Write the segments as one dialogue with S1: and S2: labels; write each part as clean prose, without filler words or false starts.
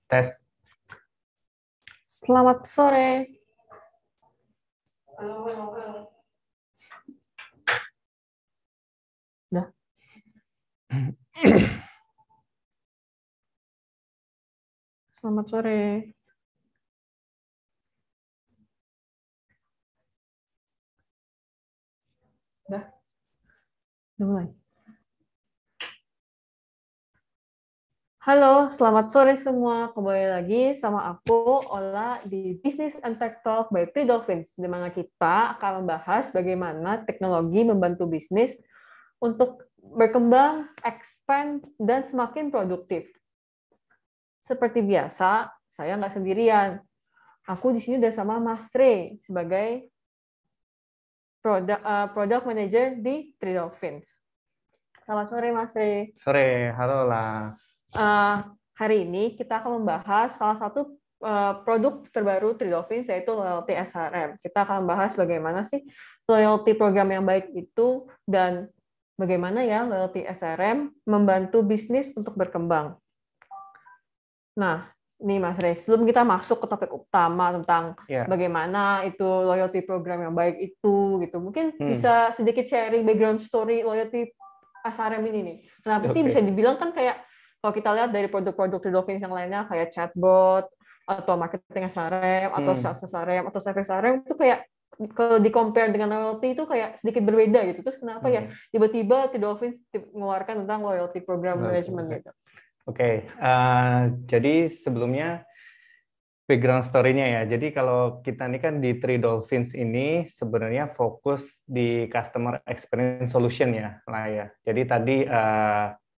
S1: Tes.
S2: Selamat sore. Udah. Selamat sore. Udah mulai. Halo, selamat sore semua. Kembali lagi sama aku, Ola, di Business and Tech Talk by Three Dolphins, di mana kita akan membahas bagaimana teknologi membantu bisnis untuk berkembang, expand, dan semakin produktif. Seperti biasa, saya nggak sendirian. Aku di sini udah sama Mas Rey sebagai product manager di Three Dolphins. Selamat sore, Mas Rey.
S1: Sore, halo lah.
S2: Hari ini kita akan membahas salah satu produk terbaru Three Dolphins, yaitu Loyalty SRM. Kita akan membahas bagaimana sih loyalty program yang baik itu dan bagaimana ya Loyalty SRM membantu bisnis untuk berkembang. Nah, nih Mas Rey, sebelum kita masuk ke topik utama tentang bagaimana itu loyalty program yang baik itu, gitu, mungkin bisa sedikit sharing background story loyalty SRM ini nih. Kenapa sih bisa dibilang kan kayak kalau kita lihat dari produk-produk Three Dolphins yang lainnya kayak chatbot atau marketing SRM atau sales SRM atau service SRM itu kayak kalau di-compare dengan loyalty itu kayak sedikit berbeda gitu. Terus kenapa ya tiba-tiba Three Dolphins mengeluarkan tentang loyalty program management gitu?
S1: Jadi sebelumnya background story-nya ya. Jadi kalau kita ini kan di Three Dolphins ini sebenarnya fokus di customer experience solution ya lah ya. Jadi tadi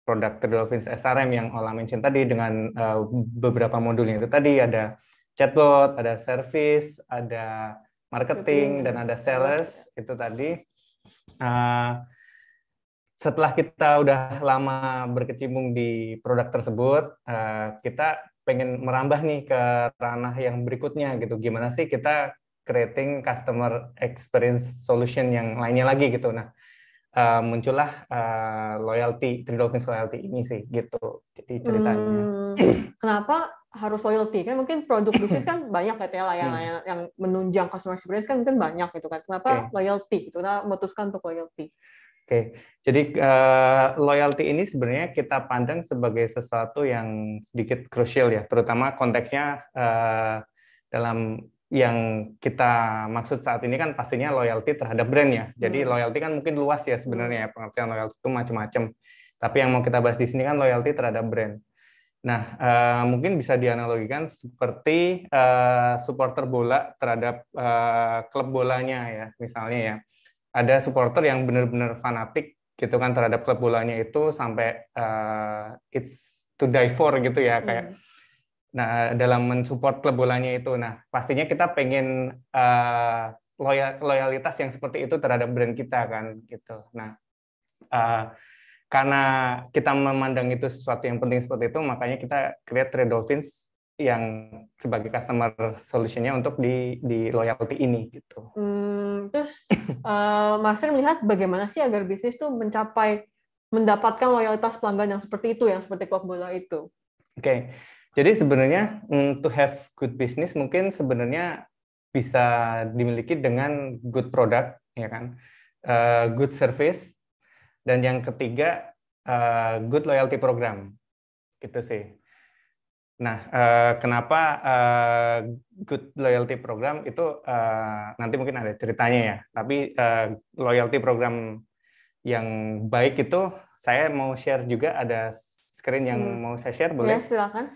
S1: produk Three Dolphins SRM yang Ola mention tadi dengan beberapa modulnya itu tadi ada chatbot, ada service, ada marketing, dan ada sales itu tadi. Setelah kita udah lama berkecimpung di produk tersebut, kita pengen merambah nih ke ranah yang berikutnya gitu. Gimana sih kita creating customer experience solution yang lainnya lagi gitu. Nah, muncullah loyalty, Three Dolphins Loyalty ini sih gitu. Jadi ceritanya.
S2: Kenapa harus loyalty? Kan mungkin produk bisnis kan banyak ya yang menunjang customer experience kan mungkin banyak gitu kan. Kenapa loyalty? Itu kita memutuskan untuk loyalty.
S1: Jadi loyalty ini sebenarnya kita pandang sebagai sesuatu yang sedikit krusial ya, terutama konteksnya dalam yang kita maksud saat ini kan pastinya loyalty terhadap brand ya. Jadi loyalty kan mungkin luas ya sebenarnya, pengertian loyalty itu macam-macam. Tapi yang mau kita bahas di sini kan loyalty terhadap brand. Nah, mungkin bisa dianalogikan seperti supporter bola terhadap klub bolanya ya, misalnya ya. Ada supporter yang benar-benar fanatik gitu kan terhadap klub bolanya itu sampai it's to die for gitu ya kayak. Nah, dalam mensupport klub bolanya itu, nah pastinya kita pengen loyalitas yang seperti itu terhadap brand kita kan gitu. Nah, karena kita memandang itu sesuatu yang penting seperti itu, makanya kita create Three Dolphins yang sebagai customer solution-nya untuk di loyalty ini gitu.
S2: Terus Mas Rin melihat bagaimana sih agar bisnis tuh mendapatkan loyalitas pelanggan yang seperti itu, yang seperti klub bola itu?
S1: Jadi sebenarnya to have good business mungkin sebenarnya bisa dimiliki dengan good product, ya kan, good service, dan yang ketiga good loyalty program, gitu sih. Nah, kenapa good loyalty program itu nanti mungkin ada ceritanya ya. Tapi loyalty program yang baik itu saya mau share juga, ada screen yang mau saya share, boleh?
S2: Ya, silakan.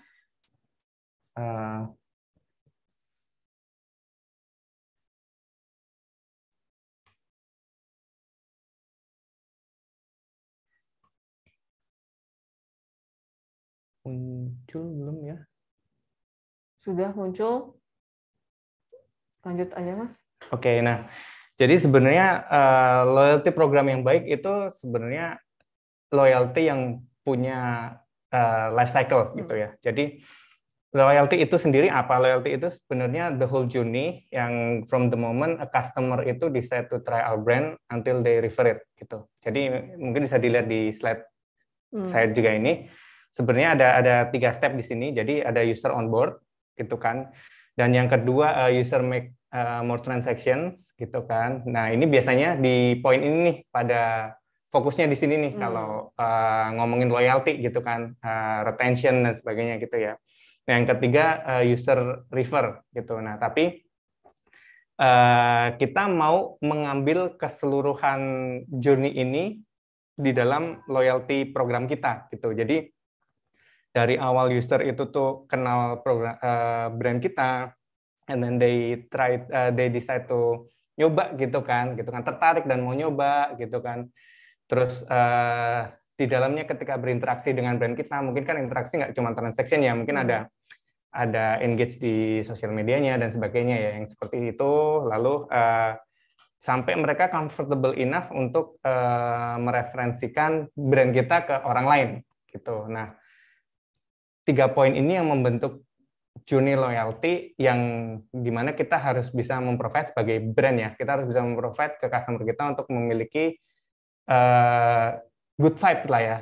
S1: Muncul belum ya?
S2: Sudah muncul. Lanjut aja, Mas.
S1: Nah, jadi sebenarnya loyalty program yang baik itu sebenarnya loyalty yang punya life cycle gitu ya. Jadi loyalty itu sendiri apa? Loyalty itu sebenarnya the whole journey yang from the moment a customer itu decide to try our brand until they refer it gitu. Jadi mungkin bisa dilihat di slide saya juga ini. sebenarnya ada 3 step di sini. Jadi ada user onboard gitu kan. Dan yang kedua user make more transactions gitu kan. Nah, ini biasanya di poin ini nih pada fokusnya di sini nih kalau ngomongin loyalty gitu kan, retention dan sebagainya gitu ya. Nah, yang ketiga user refer gitu. Nah, tapi kita mau mengambil keseluruhan journey ini di dalam loyalty program kita gitu. Jadi dari awal user itu tuh kenal program brand kita, and then they decide to nyoba gitu kan, tertarik dan mau nyoba gitu kan. Terus di dalamnya ketika berinteraksi dengan brand kita, mungkin kan interaksi nggak cuma transaction ya, mungkin ada engage di sosial medianya dan sebagainya ya, yang seperti itu. Lalu sampai mereka comfortable enough untuk mereferensikan brand kita ke orang lain gitu. Nah, 3 poin ini yang membentuk journey loyalty yang dimana kita harus bisa memprovide sebagai brand ya. Kita harus bisa memprovide ke customer kita untuk memiliki good vibe lah ya.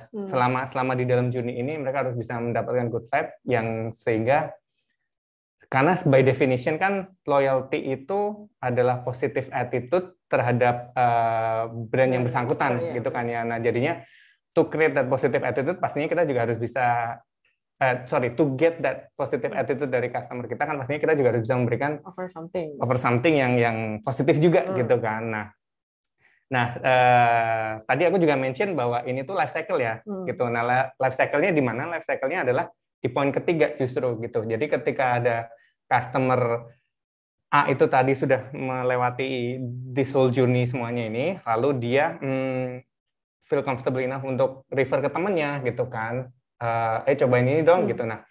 S1: Selama di dalam journey ini mereka harus bisa mendapatkan good vibe yang sehingga, karena by definition kan loyalty itu adalah positive attitude terhadap brand yang bersangkutan gitu kan ya. Nah, jadinya to create that positive attitude pastinya kita juga harus bisa to get that positive attitude dari customer kita kan pastinya kita juga harus bisa memberikan offer something yang positif juga gitu kan. Nah, tadi aku juga mention bahwa ini tuh life cycle ya, gitu. Nah, life cycle-nya di mana? Life cycle-nya adalah di poin ketiga justru gitu. Jadi ketika ada customer A itu tadi sudah melewati this whole journey semuanya ini, lalu dia feel comfortable enough untuk refer ke temennya gitu kan, cobain ini dong gitu. Nah,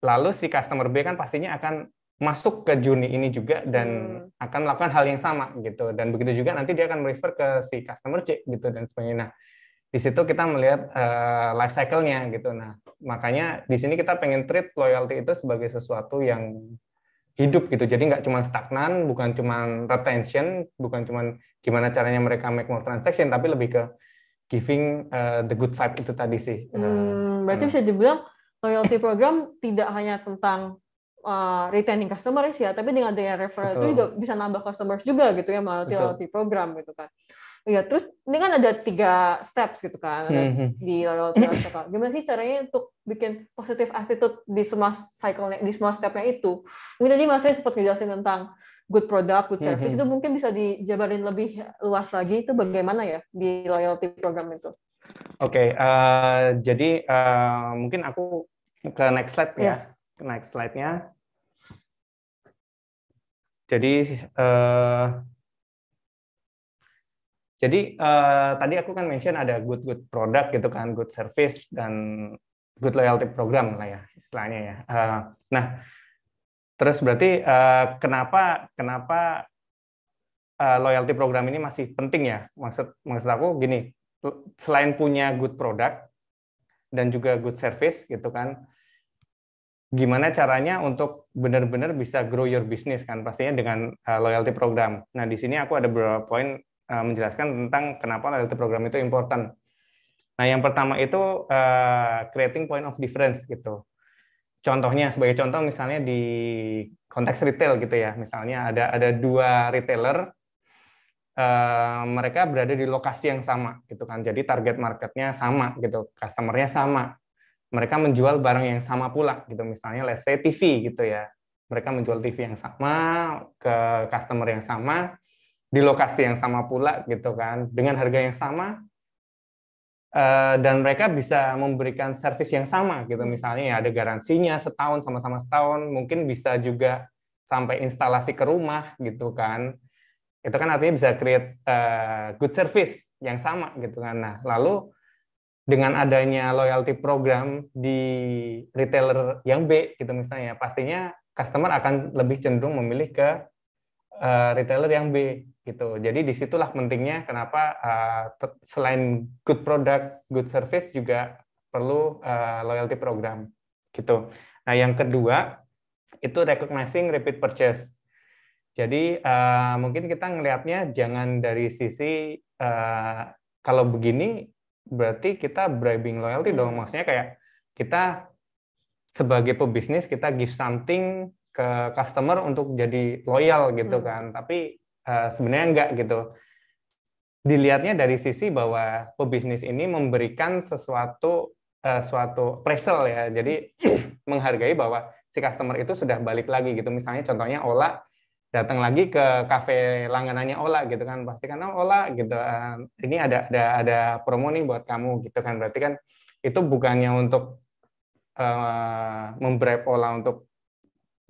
S1: lalu si customer B kan pastinya akan masuk ke journey ini juga dan akan melakukan hal yang sama gitu, dan begitu juga nanti dia akan refer ke si customer C gitu dan sebagainya. Nah, di situ kita melihat life cycle-nya gitu. Nah, makanya di sini kita pengen treat loyalty itu sebagai sesuatu yang hidup gitu. Jadi nggak cuma stagnan, bukan cuma retention, bukan cuma gimana caranya mereka make more transaction, tapi lebih ke giving the good vibe itu tadi sih.
S2: Berarti bisa dibilang loyalty program tidak hanya tentang retaining customers ya, tapi dengan adanya referral itu juga bisa nambah customers juga gitu ya, melalui loyalty program gitu kan. Ya, terus ini kan ada 3 steps gitu kan, ada di loyalty lifecycle. Gimana sih caranya untuk bikin positive attitude di semua cycle-nya, di semua step-nya itu? Mungkin tadi Mas Rin sempat ngejelasin tentang good product, good service, itu mungkin bisa dijabarin lebih luas lagi, itu bagaimana ya di loyalty program itu?
S1: Oke, jadi mungkin aku ke next slide ya. Next slide-nya. Jadi tadi aku kan mention ada good product gitu kan, good service dan good loyalty program lah ya istilahnya ya. Nah, terus berarti kenapa loyalty program ini masih penting ya? Maksud aku gini, selain punya good product dan juga good service gitu kan, gimana caranya untuk benar-benar bisa grow your business kan, pastinya dengan loyalty program. Nah, di sini aku ada beberapa poin menjelaskan tentang kenapa loyalty program itu important. Nah, yang pertama itu creating point of difference gitu. Contohnya, sebagai contoh misalnya di konteks retail gitu ya, misalnya ada 2 retailer, mereka berada di lokasi yang sama gitu kan, jadi target marketnya sama gitu, customer-nya sama, mereka menjual barang yang sama pula gitu, misalnya let's say TV gitu ya, mereka menjual TV yang sama ke customer yang sama di lokasi yang sama pula gitu kan, dengan harga yang sama, dan mereka bisa memberikan service yang sama gitu, misalnya ya ada garansinya setahun, sama-sama setahun, mungkin bisa juga sampai instalasi ke rumah gitu kan. Itu kan artinya bisa create good service yang sama gitu kan. Nah, lalu dengan adanya loyalty program di retailer yang B gitu misalnya, pastinya customer akan lebih cenderung memilih ke retailer yang B gitu. Jadi disitulah pentingnya kenapa selain good product, good service juga perlu loyalty program gitu. Nah, yang kedua itu recognizing repeat purchase. Jadi mungkin kita ngelihatnya jangan dari sisi kalau begini berarti kita bribing loyalty dong. Maksudnya kayak kita sebagai pebisnis kita give something ke customer untuk jadi loyal gitu kan. Tapi sebenarnya enggak gitu. Dilihatnya dari sisi bahwa pebisnis ini memberikan suatu appraisal ya. Jadi menghargai bahwa si customer itu sudah balik lagi gitu. Misalnya contohnya Ola datang lagi ke kafe langganannya Ola gitu kan. Pasti kan Ola gitu. Ini ada promo nih buat kamu gitu kan. Berarti kan itu bukannya untuk membribe Ola untuk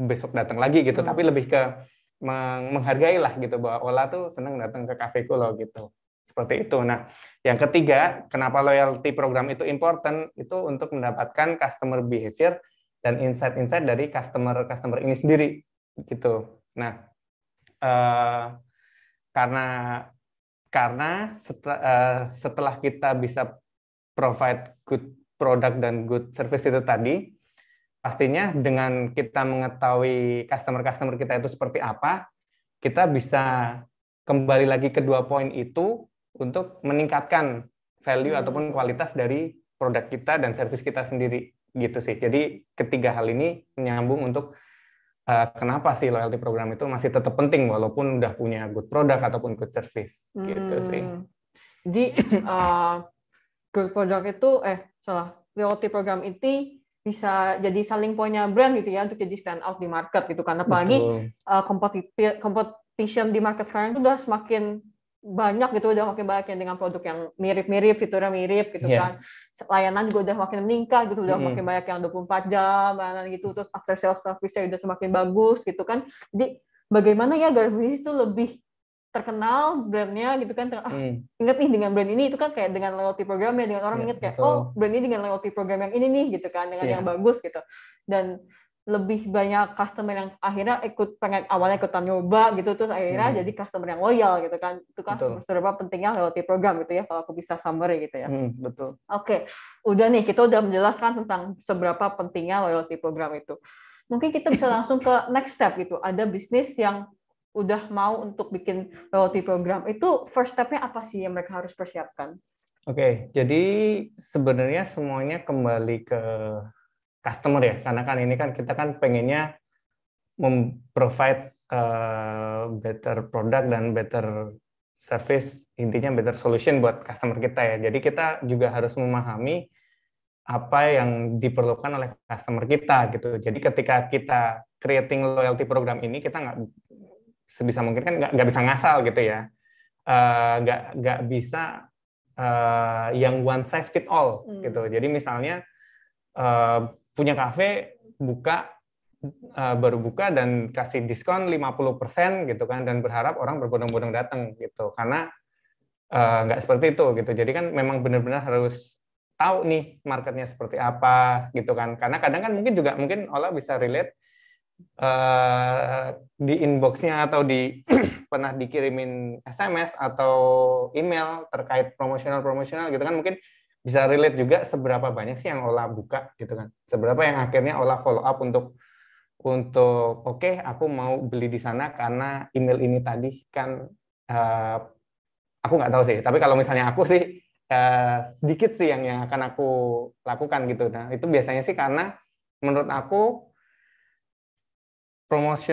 S1: besok datang lagi gitu, tapi lebih ke menghargai lah gitu bahwa Ola tuh senang datang ke kafeku loh gitu. Seperti itu. Nah, yang ketiga, kenapa loyalty program itu important itu untuk mendapatkan customer behavior dan insight-insight dari customer ini sendiri gitu. Nah, karena setelah kita bisa provide good product dan good service itu tadi, pastinya dengan kita mengetahui customer kita itu seperti apa, kita bisa kembali lagi ke 2 poin itu untuk meningkatkan value ataupun kualitas dari produk kita dan service kita sendiri gitu sih. Jadi ketiga hal ini menyambung untuk kenapa sih loyalty program itu masih tetap penting walaupun udah punya good product ataupun good service gitu sih.
S2: Jadi good product itu loyalty program itu bisa jadi selling point-nya brand gitu ya untuk jadi stand out di market gitu kan. Apalagi competition di market sekarang itu udah semakin banyak gitu, udah makin banyak yang dengan produk yang mirip-mirip, fiturnya mirip gitu kan. Layanan juga udah makin meningkat gitu, udah makin banyak yang 24 jam layanan gitu, terus after sales service-nya udah semakin bagus gitu kan. Jadi bagaimana ya agar bisnis itu lebih terkenal brandnya gitu kan, ingat nih dengan brand ini itu kan kayak dengan loyalty programnya, dengan orang ingat kayak brand ini dengan loyalty program yang ini nih gitu kan, dengan yang bagus gitu, dan lebih banyak customer yang akhirnya awalnya ikutan nyoba gitu, terus akhirnya jadi customer yang loyal gitu kan. Itu kan seberapa pentingnya loyalty program gitu ya, kalau aku bisa summary gitu ya.
S1: Betul.
S2: Oke, udah nih kita udah menjelaskan tentang seberapa pentingnya loyalty program itu. Mungkin kita bisa langsung ke next step gitu. Ada bisnis yang udah mau untuk bikin loyalty program, itu first step-nya apa sih yang mereka harus persiapkan?
S1: Oke, jadi sebenarnya semuanya kembali ke customer ya, karena kan ini kan kita kan pengennya memprovide better product dan better service, intinya better solution buat customer kita ya. Jadi kita juga harus memahami apa yang diperlukan oleh customer kita gitu. Jadi ketika kita creating loyalty program ini, kita sebisa mungkin kan nggak bisa ngasal gitu ya, nggak bisa yang one size fit all gitu. Jadi misalnya punya kafe baru buka dan kasih diskon 50% gitu kan, dan berharap orang berbondong-bondong datang gitu, karena nggak seperti itu gitu. Jadi kan memang benar-benar harus tahu nih marketnya seperti apa gitu kan, karena kadang kan mungkin Ola bisa relate di inbox-nya atau pernah dikirimin SMS atau email terkait promosional gitu kan, mungkin bisa relate juga seberapa banyak sih yang Ola buka gitu kan, seberapa yang akhirnya Ola follow up untuk oke, aku mau beli di sana karena email ini tadi kan. Aku nggak tahu sih, tapi kalau misalnya aku sih sedikit sih yang akan aku lakukan gitu. Nah itu biasanya sih karena menurut aku promosi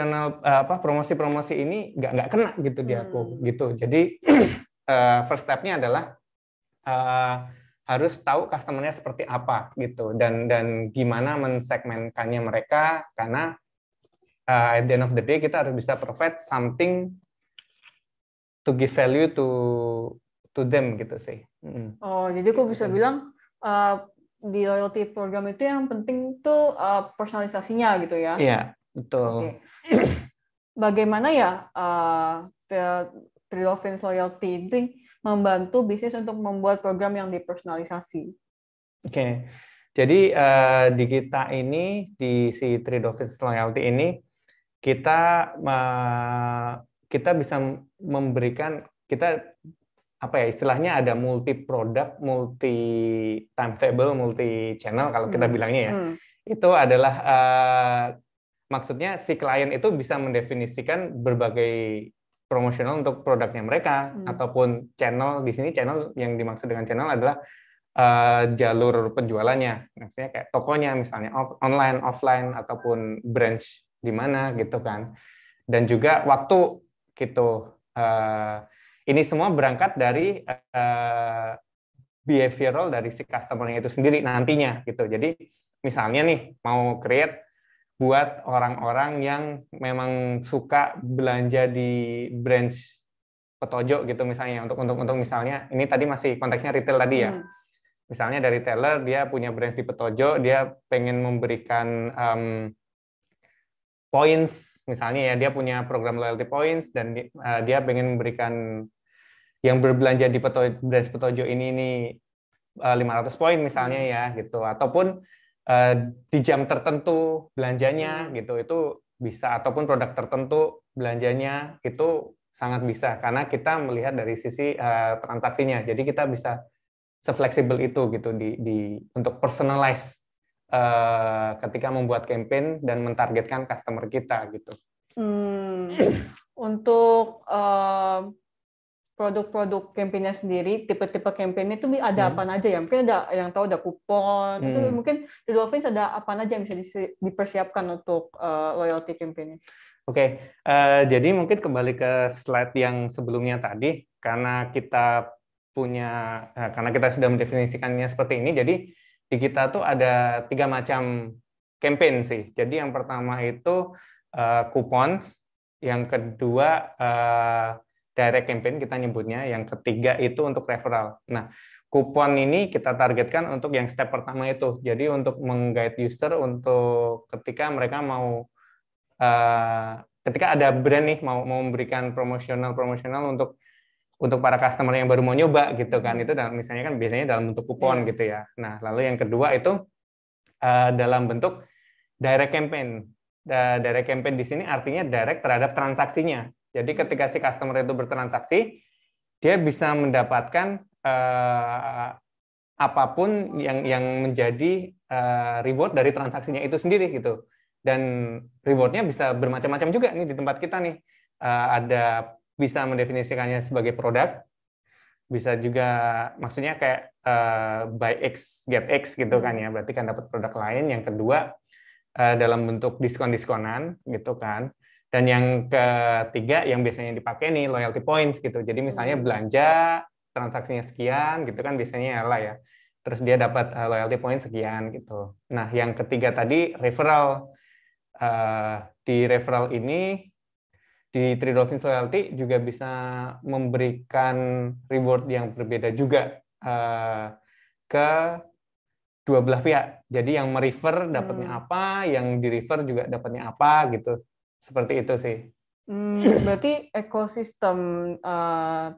S1: ini nggak kena gitu di aku gitu. Jadi first step-nya adalah harus tahu customer-nya seperti apa gitu, dan gimana mensegmenkannya mereka, karena at the end of the day kita harus bisa provide something to give value to them gitu sih.
S2: Oh, jadi aku bisa bilang di loyalty program itu yang penting tuh personalisasinya gitu ya.
S1: Iya. Betul.
S2: Oke. Bagaimana ya Tridolphins Loyalty itu membantu bisnis untuk membuat program yang dipersonalisasi?
S1: Oke. Jadi di kita ini, di si Tridolphins Loyalty ini, kita bisa memberikan, kita apa ya istilahnya, ada multi produk, multi timetable, multi channel kalau kita bilangnya ya. Itu adalah maksudnya si klien itu bisa mendefinisikan berbagai promosional untuk produknya mereka, ataupun channel. Di sini channel yang dimaksud dengan channel adalah jalur penjualannya, maksudnya kayak tokonya misalnya online, offline ataupun branch di mana gitu kan, dan juga waktu gitu. Ini semua berangkat dari behavioral dari si customer-nya itu sendiri nantinya gitu. Jadi misalnya nih mau create buat orang-orang yang memang suka belanja di branch Petojo gitu misalnya, untuk misalnya ini tadi masih konteksnya retail tadi ya. Misalnya dari retailer dia punya branch di Petojo, dia pengen memberikan points misalnya ya, dia punya program loyalty points dan dia pengen memberikan yang berbelanja di branch Petojo ini 500 poin misalnya ya gitu, ataupun di jam tertentu belanjanya gitu, itu bisa, ataupun produk tertentu belanjanya itu sangat bisa karena kita melihat dari sisi transaksinya. Jadi kita bisa se-fleksibel itu gitu untuk personalize ketika membuat campaign dan mentargetkan customer kita gitu.
S2: Untuk produk-produk campaign-nya sendiri, tipe-tipe campaign itu ada apa aja ya? Mungkin ada yang tahu ada kupon, itu mungkin di Dolphins ada apa aja yang bisa dipersiapkan untuk loyalty campaign-nya?
S1: Oke, jadi mungkin kembali ke slide yang sebelumnya tadi, karena kita sudah mendefinisikannya seperti ini, jadi di kita tuh ada 3 macam campaign sih. Jadi yang pertama itu kupon, yang kedua direct campaign kita nyebutnya, yang ketiga itu untuk referral. Nah, kupon ini kita targetkan untuk yang step pertama itu. Jadi untuk meng-guide user untuk ketika mereka mau ketika ada brand nih mau memberikan promosional untuk para customer yang baru mau nyoba gitu kan, itu misalnya kan biasanya dalam bentuk kupon gitu ya. Nah, lalu yang kedua itu dalam bentuk direct campaign. Direct campaign di sini artinya direct terhadap transaksinya. Jadi ketika si customer itu bertransaksi, dia bisa mendapatkan apapun yang menjadi reward dari transaksinya itu sendiri gitu. Dan rewardnya bisa bermacam-macam juga nih di tempat kita nih. Ada bisa mendefinisikannya sebagai produk, bisa juga maksudnya kayak buy X get X gitu kan ya, berarti kan dapat produk lain. Yang kedua dalam bentuk diskon-diskonan gitu kan. Dan yang ketiga yang biasanya dipakai nih loyalty points gitu. Jadi misalnya belanja transaksinya sekian gitu kan biasanya lah ya. Terus dia dapat loyalty points sekian gitu. Nah, yang ketiga tadi referral. Di referral ini di Three Dolphins Loyalty juga bisa memberikan reward yang berbeda juga ke dua belah pihak. Jadi yang merefer dapatnya apa, yang di-refer juga dapatnya apa gitu. Seperti itu sih.
S2: Berarti ekosistem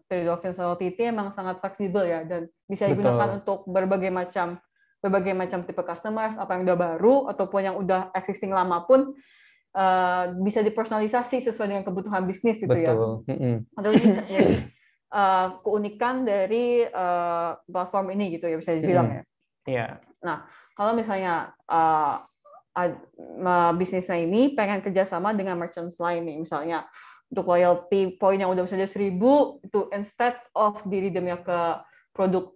S2: Three Dolphins Loyalty itu emang sangat fleksibel ya, dan bisa digunakan untuk berbagai macam tipe customers, apa yang udah baru ataupun yang udah existing lama pun bisa dipersonalisasi sesuai dengan kebutuhan bisnis gitu ya. Atau jadi keunikan dari platform ini gitu ya, bisa dibilang ya.
S1: Iya.
S2: Nah, kalau misalnya bisnisnya ini pengen kerjasama dengan merchants lain nih, misalnya untuk loyalty point yang udah bisa jadi 1.000 itu instead of di-redeemnya ke produk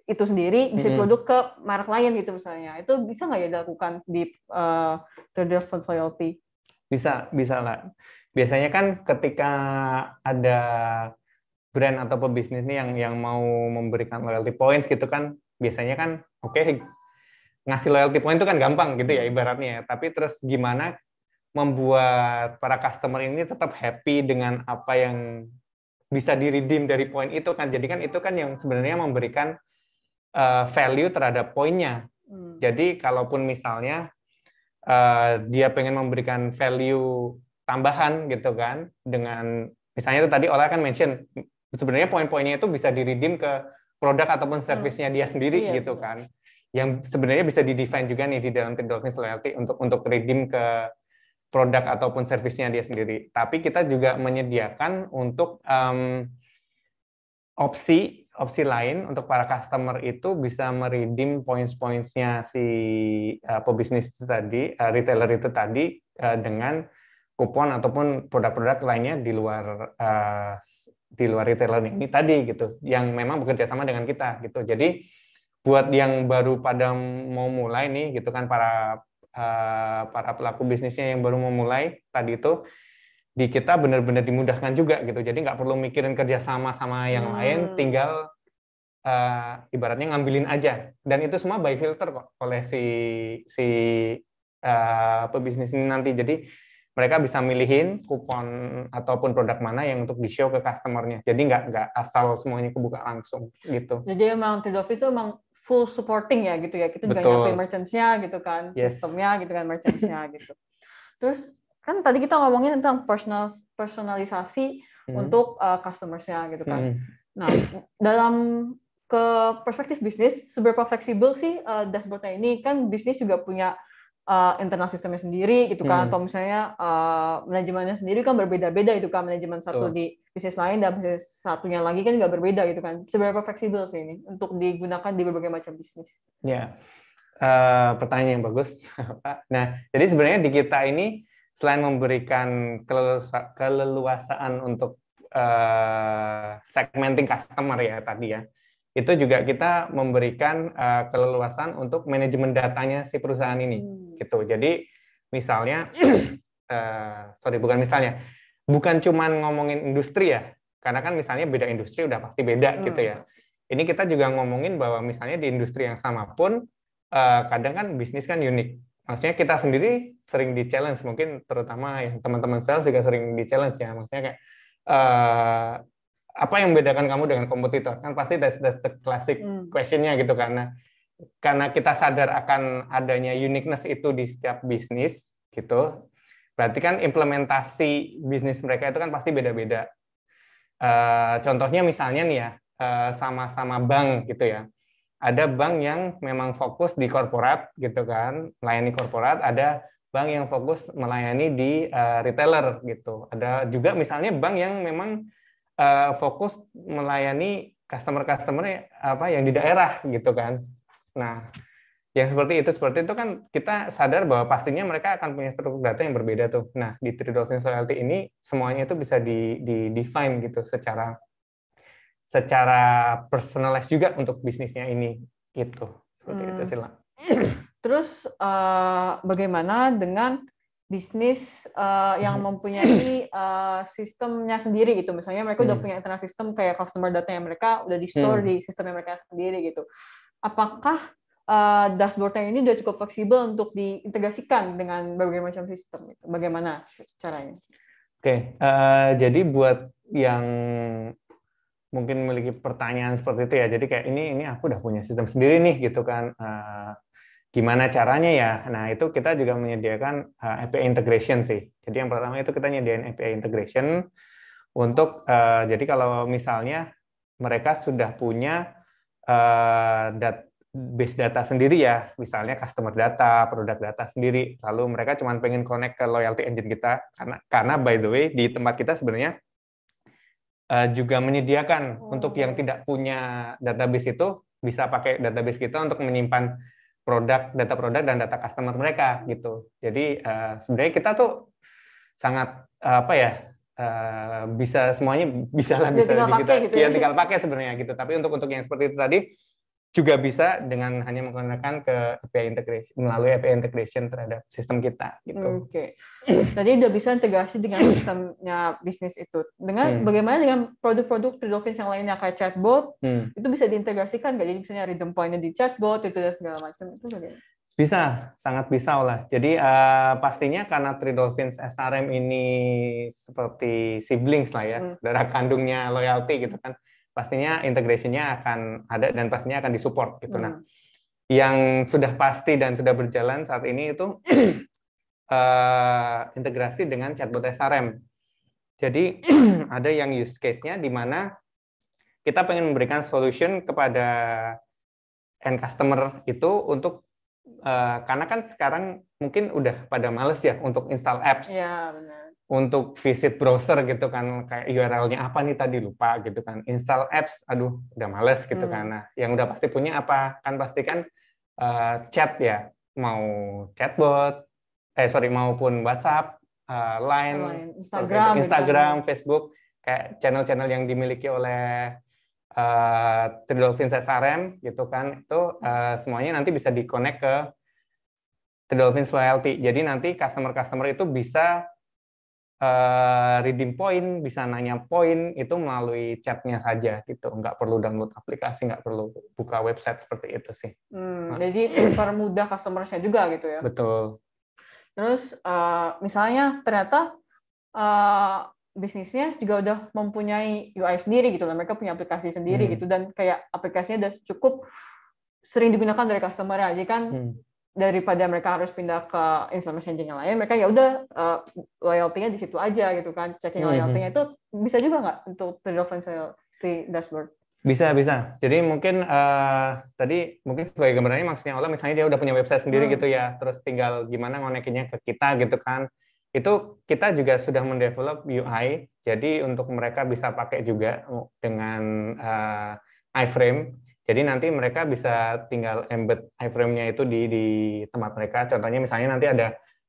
S2: itu sendiri, bisa produk ke merek lain gitu misalnya, itu bisa nggak ya dilakukan di Three Dolphins Loyalty?
S1: Bisa lah. Biasanya kan ketika ada brand atau pebisnis nih yang mau memberikan loyalty points gitu kan, biasanya kan ngasih loyalty point itu kan gampang gitu ya ibaratnya. Tapi terus gimana membuat para customer ini tetap happy dengan apa yang bisa di-redeem dari poin itu kan. Jadi kan itu kan yang sebenarnya memberikan value terhadap poinnya. Jadi kalaupun misalnya dia pengen memberikan value tambahan gitu kan, dengan misalnya itu tadi Ola kan mention sebenarnya poin-poinnya itu bisa di-redeem ke produk ataupun servisnya dia sendiri gitu kan, yang sebenarnya bisa di-define juga nih di dalam Three Dolphins Loyalty untuk redeem ke produk ataupun servisnya dia sendiri. Tapi kita juga menyediakan untuk opsi lain untuk para customer itu bisa meredeem points-pointsnya si pebisnis itu tadi, retailer itu tadi dengan kupon ataupun produk-produk lainnya di luar retailer ini tadi gitu, yang memang bekerja sama dengan kita gitu. Jadi buat yang baru pada mau mulai nih gitu kan, para pelaku bisnisnya yang baru mau mulai tadi itu, di kita benar-benar dimudahkan juga gitu. Jadi nggak perlu mikirin kerja sama yang lain, tinggal ibaratnya ngambilin aja. Dan itu semua by filter kok oleh si pebisnis ini nanti. Jadi mereka bisa milihin kupon ataupun produk mana yang untuk di-show ke customer-nya. Jadi nggak asal semuanya kebuka langsung gitu.
S2: Jadi emang Trade Office itu emang full supporting ya gitu ya. Kita juga nyiapin merchants-nya gitu kan, sistemnya gitu kan, merchants-nya gitu. Terus kan tadi kita ngomongin tentang personalisasi untuk customers-nya gitu kan. Nah, dalam ke perspektif bisnis, seberapa fleksibel sih dashboard-nya ini? Kan bisnis juga punya internal sistemnya sendiri gitu kan, atau misalnya manajemennya sendiri kan berbeda-beda itu kan, manajemen satu di bisnis lain dan bisnis satunya lagi kan nggak berbeda gitu kan. Seberapa fleksibel sih ini untuk digunakan di berbagai macam bisnis?
S1: Ya, pertanyaan yang bagus, Pak. Nah, jadi sebenarnya di kita ini selain memberikan keleluasaan untuk segmenting customer ya tadi ya, itu juga kita memberikan keleluasan untuk manajemen datanya si perusahaan ini, gitu. Jadi misalnya, bukan cuman ngomongin industri ya, karena kan misalnya beda industri udah pasti beda gitu ya. Ini kita juga ngomongin bahwa misalnya di industri yang sama pun kadang kan bisnis kan unik. Maksudnya kita sendiri sering di-challenge, mungkin terutama yang teman-teman sales juga sering di-challenge ya. Maksudnya kayak apa yang membedakan kamu dengan kompetitor? Kan pasti that's the classic question-nya gitu karena kita sadar akan adanya uniqueness itu di setiap bisnis gitu. Berarti kan implementasi bisnis mereka itu kan pasti beda-beda. Contohnya misalnya nih ya, sama-sama bank gitu ya. Ada bank yang memang fokus di korporat gitu kan, melayani korporat, ada bank yang fokus melayani di retailer gitu. Ada juga misalnya bank yang memang fokus melayani customer apa yang di daerah gitu kan. Nah, yang seperti itu kan kita sadar bahwa pastinya mereka akan punya struktur data yang berbeda tuh. Nah, di Trade Office Loyalty ini semuanya itu bisa di-define gitu secara personalized juga untuk bisnisnya ini gitu. Seperti itu sih lah.
S2: Terus bagaimana dengan bisnis yang mempunyai sistemnya sendiri gitu, misalnya mereka udah punya internal sistem kayak customer data yang mereka udah di store di sistemnya mereka sendiri gitu. Apakah dashboard-nya ini udah cukup fleksibel untuk diintegrasikan dengan berbagai macam sistem? Gitu? Bagaimana caranya?
S1: Oke, jadi buat yang mungkin memiliki pertanyaan seperti itu ya, jadi kayak ini aku udah punya sistem sendiri nih gitu kan. Gimana caranya ya? Nah, itu kita juga menyediakan API integration sih. Jadi yang pertama itu kita nyediain API integration untuk jadi kalau misalnya mereka sudah punya base data sendiri ya, misalnya customer data, produk data sendiri, lalu mereka cuma pengen connect ke loyalty engine kita, karena by the way di tempat kita sebenarnya juga menyediakan untuk yang tidak punya database itu bisa pakai database kita untuk menyimpan data produk dan data customer mereka gitu. Jadi sebenarnya kita tuh sangat bisa semuanya bisa di kita gitu ya, tinggal pakai sebenarnya gitu. Tapi untuk yang seperti itu tadi juga bisa dengan hanya menggunakan ke API integration, melalui API integration terhadap sistem kita gitu.
S2: Oke. Tadi udah bisa integrasi dengan sistemnya bisnis itu. Dengan bagaimana dengan produk-produk Trade Office yang lainnya kayak chatbot, itu bisa diintegrasikan nggak? Jadi misalnya redeem point-nya di chatbot itu dan segala macam itu bagaimana?
S1: Bisa, sangat bisa lah. Jadi pastinya karena Trade Office SRM ini seperti siblings lah ya, saudara kandungnya loyalty gitu kan. Pastinya integrasinya akan ada dan pastinya akan disupport gitu. Nah, yang sudah pasti dan sudah berjalan saat ini itu integrasi dengan chatbot SRM. Jadi ada yang use case-nya di mana kita pengen memberikan solution kepada end customer itu untuk karena kan sekarang mungkin udah pada males ya untuk install apps.
S2: Ya, benar.
S1: Untuk visit browser gitu kan, kayak URL-nya apa nih tadi lupa gitu kan, install apps aduh udah males gitu kan. Nah, yang udah pasti punya apa kan, pasti kan chat ya, mau chatbot maupun WhatsApp, Line,
S2: Instagram,
S1: Facebook, kayak channel-channel yang dimiliki oleh Three Dolphins SRM gitu kan, itu semuanya nanti bisa di-connect ke Three Dolphins Loyalty. Jadi nanti customer-customer itu bisa redeem point, bisa nanya poin itu melalui chatnya saja gitu, nggak perlu download aplikasi, nggak perlu buka website seperti itu sih.
S2: Jadi permudah customer-nya juga gitu ya.
S1: Betul.
S2: Terus misalnya ternyata bisnisnya juga udah mempunyai UI sendiri gitu lah, mereka punya aplikasi sendiri gitu, dan kayak aplikasinya udah cukup sering digunakan dari customer aja kan. Daripada mereka harus pindah ke information engine yang lain, mereka ya udah loyalty-nya di situ aja gitu kan. Checking loyalty-nya itu bisa juga nggak untuk Three Dolphins Loyalty Dashboard?
S1: Bisa. Jadi mungkin tadi mungkin sebagai gambarannya maksudnya Ola misalnya dia udah punya website sendiri gitu ya, terus tinggal gimana ngonekinnya ke kita gitu kan. Itu kita juga sudah mendevelop UI, jadi untuk mereka bisa pakai juga dengan iframe. Jadi nanti mereka bisa tinggal embed iframe-nya itu di tempat mereka. Contohnya misalnya nanti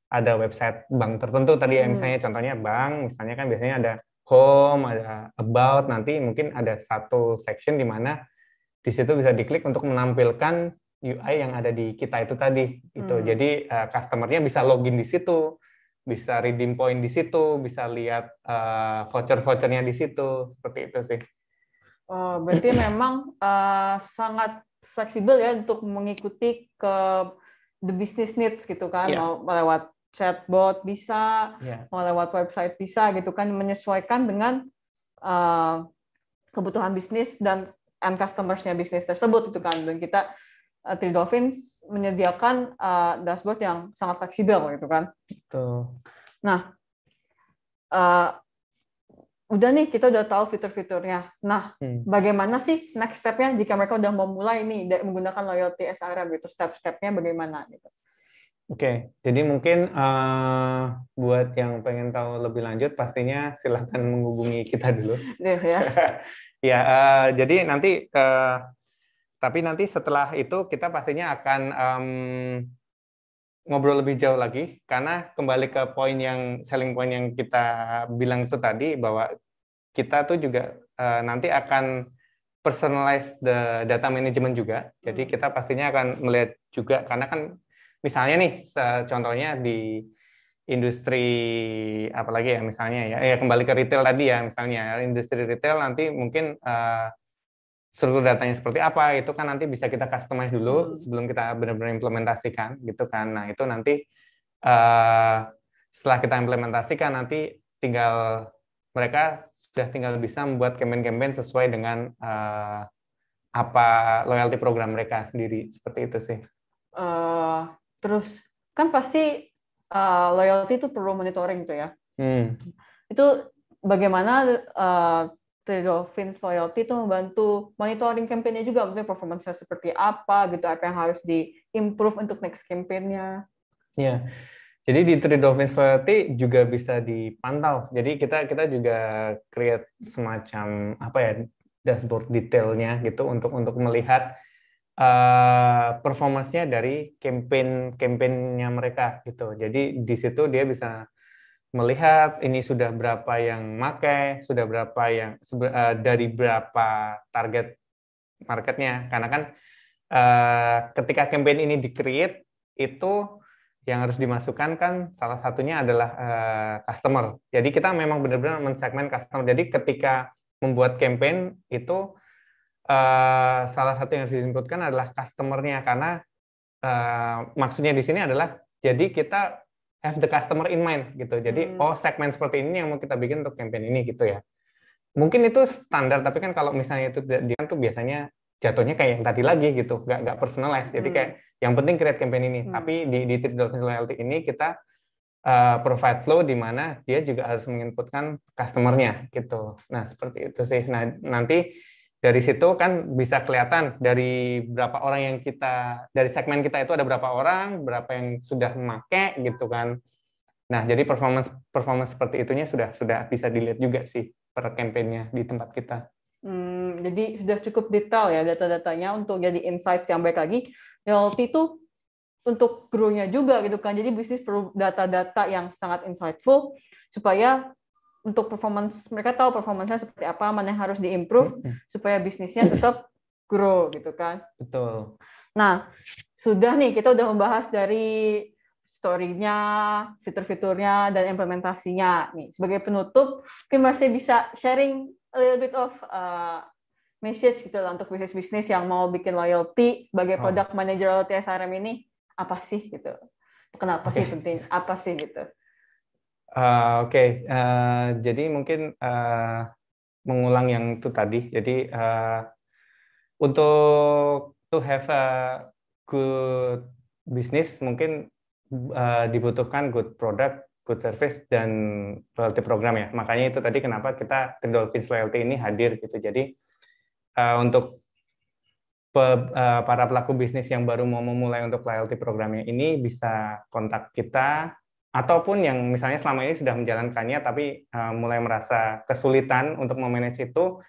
S1: ada website bank tertentu tadi ya, misalnya contohnya bank, misalnya kan biasanya ada home, ada about, nanti mungkin ada satu section di mana di situ bisa diklik untuk menampilkan UI yang ada di kita itu tadi. Gitu. Jadi customer-nya bisa login di situ, bisa redeem point di situ, bisa lihat voucher-vouchernya di situ, seperti itu sih.
S2: Berarti memang sangat fleksibel ya untuk mengikuti ke the business needs gitu kan, mau lewat chatbot bisa, mau lewat website bisa gitu kan, menyesuaikan dengan kebutuhan bisnis dan end customers-nya bisnis tersebut itu kan. Dan kita Three Dolphins menyediakan dashboard yang sangat fleksibel gitu kan.
S1: Betul.
S2: Nah, udah nih kita udah tahu fitur-fiturnya. Nah, bagaimana sih next step-nya jika mereka udah mau mulai nih menggunakan loyalty SRM gitu, step-stepnya bagaimana gitu?
S1: Oke, jadi mungkin buat yang pengen tahu lebih lanjut pastinya silahkan menghubungi kita dulu. Ya, jadi nanti tapi nanti setelah itu kita pastinya akan ngobrol lebih jauh lagi, karena kembali ke poin yang selling point yang kita bilang itu tadi, bahwa kita tuh juga nanti akan personalize the data management juga. Jadi kita pastinya akan melihat juga, karena kan misalnya nih contohnya di industri apalagi ya misalnya ya kembali ke retail tadi ya, misalnya industri retail nanti mungkin struktur datanya seperti apa, itu kan nanti bisa kita customize dulu sebelum kita benar-benar implementasikan gitu kan. Nah itu nanti setelah kita implementasikan nanti mereka sudah tinggal bisa membuat campaign-campaign sesuai dengan apa loyalty program mereka sendiri, seperti itu sih.
S2: Terus kan pasti loyalty itu perlu monitoring tuh ya. Itu bagaimana Three Dolphins Loyalty itu membantu monitoring campaign-nya juga, maksudnya performance-nya seperti apa gitu, apa yang harus di-improve untuk next campaign-nya.
S1: Iya. Jadi di Three Dolphins Loyalty juga bisa dipantau. Jadi kita juga create semacam apa ya, dashboard detailnya gitu untuk melihat performance-nya dari campaign-nya mereka gitu. Jadi di situ dia bisa melihat ini sudah berapa yang pakai, sudah berapa yang dari berapa target marketnya. Karena kan ketika campaign ini di-create, itu yang harus dimasukkan kan salah satunya adalah customer. Jadi kita memang benar-benar mensegmen customer. Jadi ketika membuat campaign itu salah satu yang harus diinputkan adalah customer-nya, karena maksudnya di sini adalah jadi kita have the customer in mind gitu. Jadi segmen seperti ini yang mau kita bikin untuk campaign ini gitu ya. Mungkin itu standar, tapi kan kalau misalnya itu dia tuh biasanya jatuhnya kayak yang tadi lagi gitu, nggak personalized. Jadi kayak yang penting create campaign ini. Tapi di Three Dolphins Loyalty ini kita provide flow di mana dia juga harus menginputkan customer-nya gitu. Nah seperti itu sih. Nah nanti dari situ kan bisa kelihatan dari berapa orang yang dari segmen kita itu ada berapa orang, berapa yang sudah memakai gitu kan. Nah, jadi performance seperti itunya sudah bisa dilihat juga sih per campaign-nya di tempat kita.
S2: Jadi sudah cukup detail ya data-datanya untuk jadi insights yang baik lagi. Loyalty itu untuk grow-nya juga gitu kan. Jadi bisnis perlu data-data yang sangat insightful supaya untuk performance, mereka tahu performance-nya seperti apa, mana yang harus diimprove supaya bisnisnya tetap grow gitu kan.
S1: Betul.
S2: Nah, sudah nih kita udah membahas dari story-nya, fitur-fiturnya, dan implementasinya. Nih, sebagai penutup, mungkin masih bisa sharing a little bit of message gitu lah untuk bisnis-bisnis yang mau bikin loyalty sebagai product manager loyalty SRM ini, apa sih gitu? Kenapa sih penting? Apa sih gitu?
S1: Jadi mungkin mengulang yang itu tadi. Jadi untuk to have a good business mungkin dibutuhkan good product, good service, dan loyalty program ya. Makanya itu tadi kenapa kita Three Dolphins Loyalty ini hadir gitu. Jadi untuk para pelaku bisnis yang baru mau memulai untuk loyalty programnya ini bisa kontak kita, ataupun yang misalnya selama ini sudah menjalankannya tapi mulai merasa kesulitan untuk memanage itu,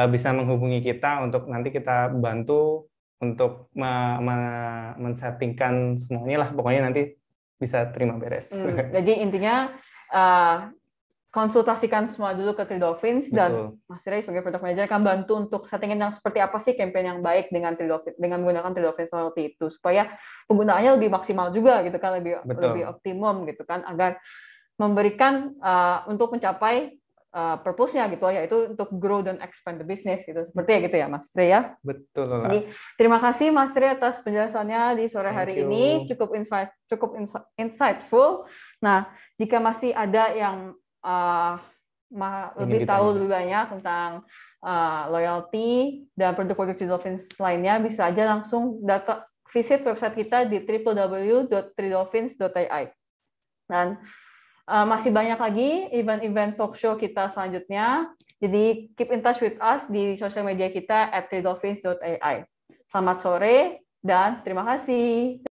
S1: bisa menghubungi kita untuk nanti kita bantu untuk men-settingkan semuanya lah, pokoknya nanti bisa terima beres.
S2: Jadi intinya konsultasikan semua dulu ke Three Dolphins. Betul. Dan Mas Ray sebagai product manager akan bantu untuk settingin yang seperti apa sih campaign yang baik dengan Three Dolphins, dengan menggunakan Three Dolphins Loyalty itu, supaya penggunaannya lebih maksimal juga gitu kan, lebih optimum gitu kan, agar memberikan untuk mencapai purpose-nya gitu, yaitu untuk grow dan expand the business gitu, seperti ya gitu ya Mas Ray ya.
S1: Betul.
S2: Jadi terima kasih Mas Ray atas penjelasannya di sore hari ini, cukup insightful. Nah, jika masih ada yang lebih tahu lebih banyak tentang loyalty dan produk-produk Three Dolphins lainnya, bisa aja langsung visit website kita di www.threedolphins.ai. Dan masih banyak lagi event-event talk show kita selanjutnya. Jadi keep in touch with us di sosial media kita @threedolphins.ai. Selamat sore dan terima kasih.